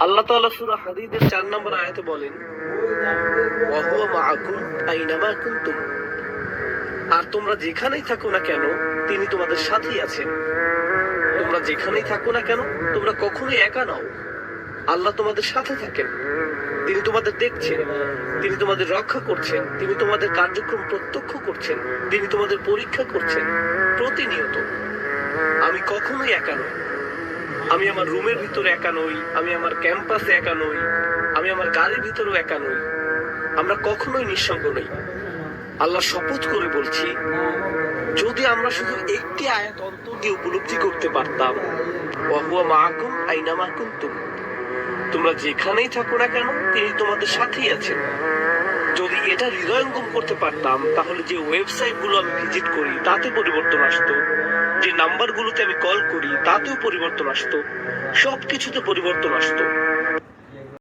আল্লাহ তাআলা সূরা হাদীদের 4 নম্বর আয়াতে বলেন, ওয়া হুয়া মাআকুম আইনামা কুনতুম। আর তোমরা যেখানেই থাকো না কেন তিনি তোমাদের সাথেই আছেন। তোমরা যেখানেই থাকো না কেন তোমরা কখনোই একা নও। আল্লাহ তোমাদের সাথে থাকেন। তিনি তোমাদের দেখছেন, তিনি তোমাদের রক্ষা করছেন, তিনি তোমাদের কার্যক্রম প্রত্যক্ষ করছেন, তিনি তোমাদের পরীক্ষা করছেন প্রতিনিয়ত। আমি কখনোই একা নই। আমি আমার রুমের ভিতরে একা নই, আমি আমার ক্যাম্পাসে একা নই, আমি আমার গাড়ির ভিতরেও একা নই। আমরা কখনোই নিঃসঙ্গ নই। আল্লাহ শপথ করে বলছি, যদি আমরা শুধু একটি আয়াত অন্তর দিয়ে উপলব্ধি করতে পারতাম, ওয়া হুয়া মাআকুম আইনামা কুনতুম, তোমরা যেখানেই থাকো না কেন তিনি তোমাদের সাথেই আছেন। যদি এটা হৃদয়ঙ্গম করতে পারতাম, তাহলে যে ওয়েবসাইট গুলো আমি ভিজিট করি তাতে পরিবর্তন আসতো, যে নাম্বারগুলোতে আমি কল করি তাতেও পরিবর্তন আসতো, সবকিছুতে পরিবর্তন আসতো।